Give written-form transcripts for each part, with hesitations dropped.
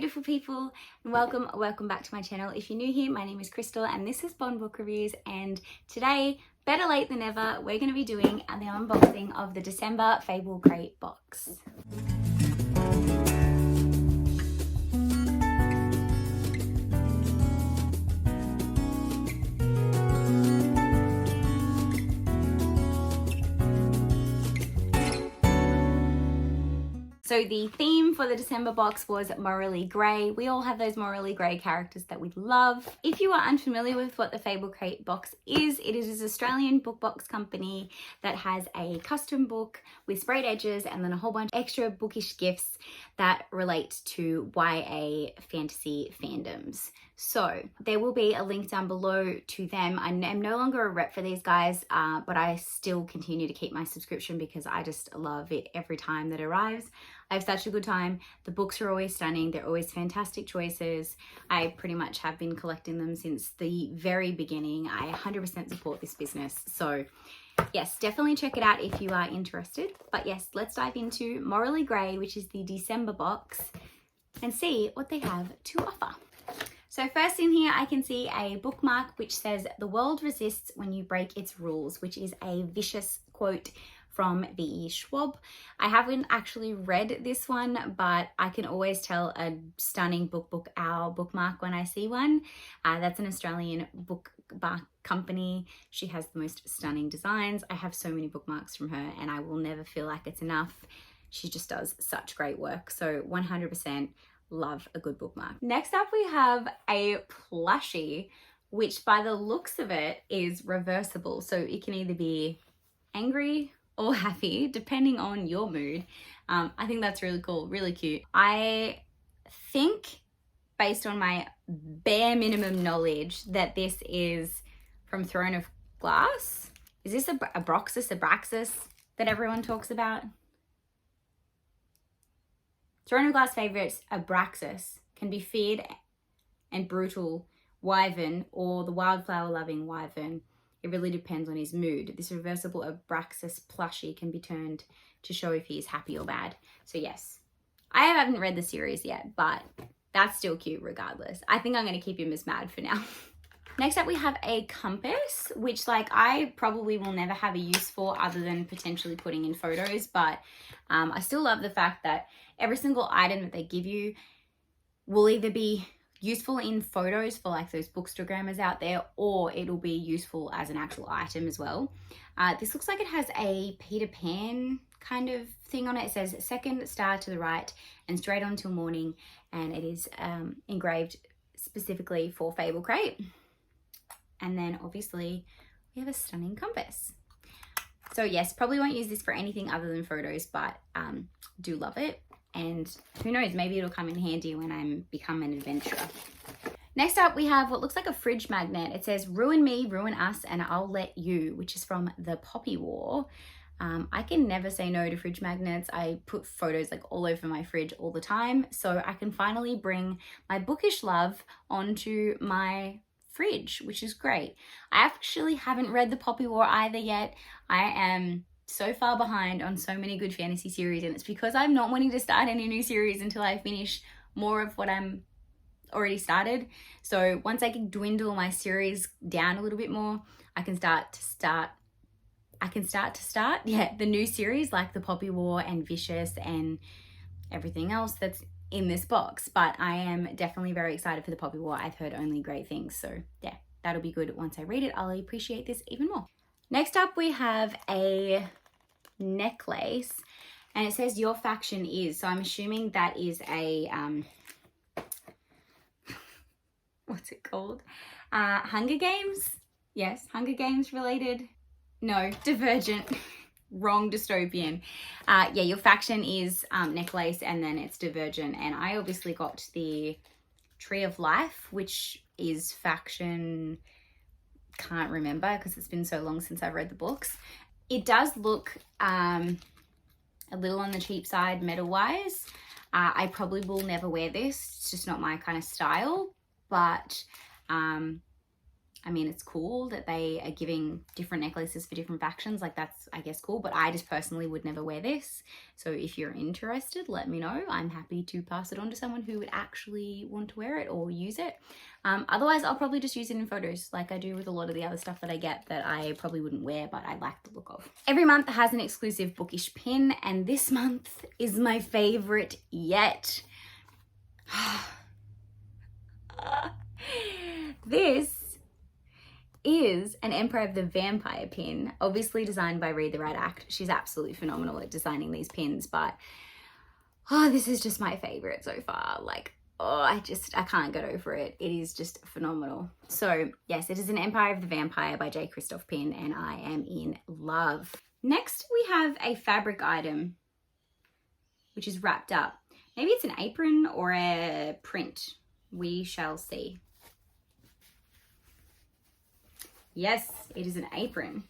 beautiful people, and welcome back to my channel. If you're new here, my name is Crystal and this is Bond Book Reviews, and today, better late than ever, we're going to be doing the unboxing of the December Fable Crate box. So the theme for the December box was Moraly Grey. We all have those Moraly Grey characters that we love. If you are unfamiliar with what the Fable Crate box is, it is an Australian book box company that has a custom book with sprayed edges and then a whole bunch of extra bookish gifts that relate to YA fantasy fandoms. So there will be a link down below to them. I am no longer a rep for these guys, but I still continue to keep my subscription because I just love it every time that arrives. I have such a good time. The books are always stunning. They're always fantastic choices. I pretty much have been collecting them since the very beginning. I 100% support this business. So yes, definitely check it out if you are interested. But yes, let's dive into Moraly Grey, which is the December box, and see what they have to offer. So first in here, I can see a bookmark which says, "The world resists when you break its rules," which is a vicious quote from V.E. Schwab. I haven't actually read this one, but I can always tell a stunning bookmark when I see one. That's an Australian bookmark company. She has the most stunning designs. I have so many bookmarks from her and I will never feel like it's enough. She just does such great work. So 100% love a good bookmark. Next up we have a plushie, which by the looks of it is reversible. So it can either be angry or happy, depending on your mood. I think that's really cool, really cute. I think, based on my bare minimum knowledge, that this is from Throne of Glass. Is this Abraxas that everyone talks about? Throne of Glass favorites Abraxas can be feared and brutal wyvern or the wildflower-loving wyvern. It really depends on his mood. This reversible Abraxas plushie can be turned to show if he is happy or bad. So yes, I haven't read the series yet, but that's still cute regardless. I think I'm going to keep him as mad for now. Next up we have a compass, which I probably will never have a use for other than potentially putting in photos, but I still love the fact that every single item that they give you will either be useful in photos for those bookstagrammers out there, or it'll be useful as an actual item as well. This looks like it has a Peter Pan kind of thing on it. It says second star to the right and straight on till morning, and it is engraved specifically for Fable Crate. And then obviously we have a stunning compass. So yes, probably won't use this for anything other than photos, but do love it. And who knows, maybe it'll come in handy when I become an adventurer. Next up, we have what looks like a fridge magnet. It says, "Ruin me, ruin us, and I'll let you," which is from the Poppy War. I can never say no to fridge magnets. I put photos all over my fridge all the time. So I can finally bring my bookish love onto my fridge, which is great. I actually haven't read the Poppy War either yet. I am so far behind on so many good fantasy series, and it's because I'm not wanting to start any new series until I finish more of what I'm already started. So once I can dwindle my series down a little bit more, I can start the new series like the Poppy War and Vicious and everything else that's in this box. But I am definitely very excited for the Poppy War. I've heard only great things, so yeah, that'll be good. Once I read it, I'll appreciate this even more. Next up we have a necklace, and it says "Your faction is," so I'm assuming that is a what's it called, Hunger Games? Yes, Hunger Games related. No, Divergent. Wrong, dystopian. Yeah, your faction is necklace, and then it's Divergent, and I obviously got the Tree of Life, which is faction, can't remember because it's been so long since I've read the books. It does look a little on the cheap side metal wise. I probably will never wear this. It's just not my kind of style, but I mean, it's cool that they are giving different necklaces for different factions. Like, that's, I guess, cool. But I just personally would never wear this. So if you're interested, let me know. I'm happy to pass it on to someone who would actually want to wear it or use it. Otherwise, I'll probably just use it in photos like I do with a lot of the other stuff that I get that I probably wouldn't wear, but I like the look of. Every month has an exclusive bookish pin, and this month is my favorite yet. This is an Emperor of the Vampire pin, obviously designed by Read the Right Act. She's absolutely phenomenal at designing these pins, but this is just my favorite so far. Like, I can't get over it. It is just phenomenal. So yes, it is an Empire of the Vampire by J. Christoph pin, and I am in love. Next, we have a fabric item, which is wrapped up. Maybe it's an apron or a print. We shall see. Yes, it is an apron.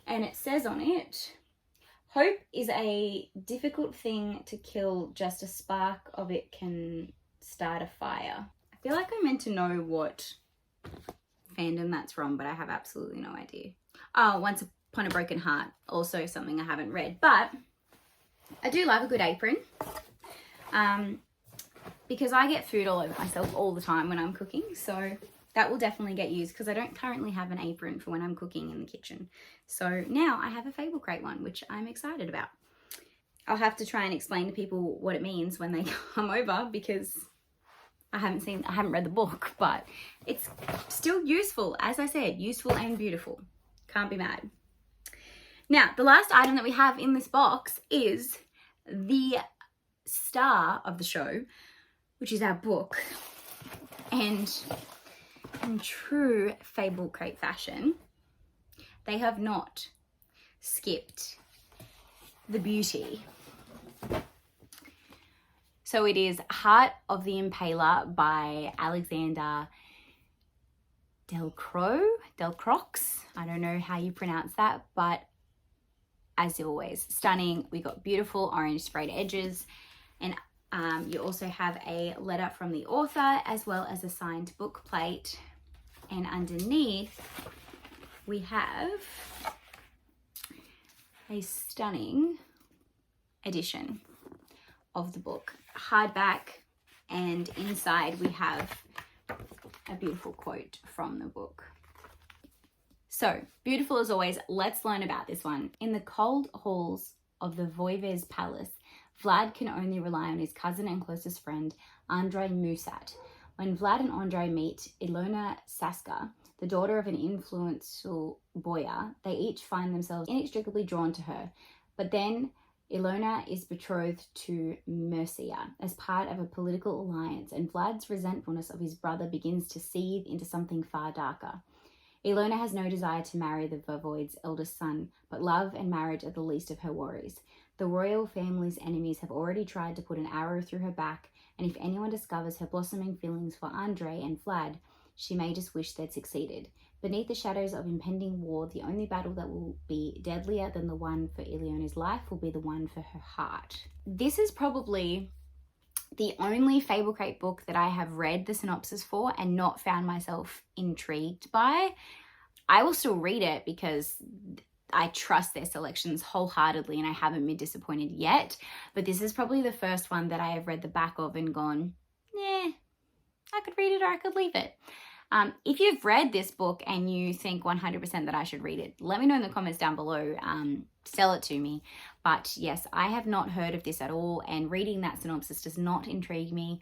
And it says on it, hope is a difficult thing to kill, just a spark of it can start a fire. I feel like I'm meant to know what fandom that's from, but I have absolutely no idea. Oh, Once Upon a Broken Heart, also something I haven't read, but I do love a good apron. Because I get food all over myself all the time when I'm cooking, so that will definitely get used because I don't currently have an apron for when I'm cooking in the kitchen. So now I have a Fable Crate one, which I'm excited about. I'll have to try and explain to people what it means when they come over because I haven't read the book, but it's still useful. As I said, useful and beautiful. Can't be mad. Now, the last item that we have in this box is the star of the show, which is our book. And in true Fable Crate fashion, they have not skipped the beauty. So it is Heart of the Impaler by Alexander Delcroix. I don't know how you pronounce that, but as always, stunning. We got beautiful orange sprayed edges, and you also have a letter from the author as well as a signed book plate. And underneath we have a stunning edition of the book, hardback, and inside we have a beautiful quote from the book. So beautiful as always. Let's learn about this one. In the cold halls of the Voive's palace, Vlad can only rely on his cousin and closest friend, Andrei Musat. When Vlad and Andrei meet Ilona Saska, the daughter of an influential boyar, they each find themselves inextricably drawn to her. But then Ilona is betrothed to Mercia as part of a political alliance, and Vlad's resentfulness of his brother begins to seethe into something far darker. Ilona has no desire to marry the Voivode's eldest son, but love and marriage are the least of her worries. The royal family's enemies have already tried to put an arrow through her back, and if anyone discovers her blossoming feelings for Andrei and Vlad, she may just wish they'd succeeded. Beneath the shadows of impending war, the only battle that will be deadlier than the one for Iliona's life will be the one for her heart. This is probably the only Fable Crate book that I have read the synopsis for and not found myself intrigued by. I will still read it because I trust their selections wholeheartedly and I haven't been disappointed yet. But this is probably the first one that I have read the back of and gone, I could read it or I could leave it. If you've read this book and you think 100% that I should read it, let me know in the comments down below. Sell it to me. But yes, I have not heard of this at all, and reading that synopsis does not intrigue me.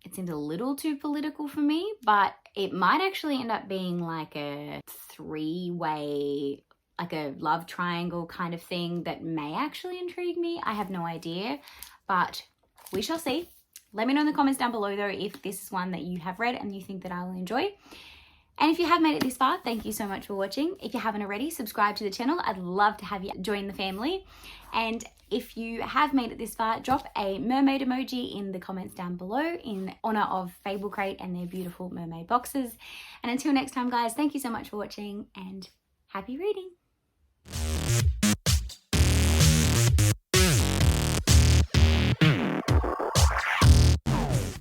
It seems a little too political for me, but it might actually end up being like a three-way, like a love triangle kind of thing that may actually intrigue me. I have no idea, but we shall see. Let me know in the comments down below though if this is one that you have read and you think that I will enjoy. And if you have made it this far, thank you so much for watching. If you haven't already, subscribe to the channel. I'd love to have you join the family. And if you have made it this far, drop a mermaid emoji in the comments down below in honor of Fable Crate and their beautiful mermaid boxes. And until next time guys, thank you so much for watching and happy reading.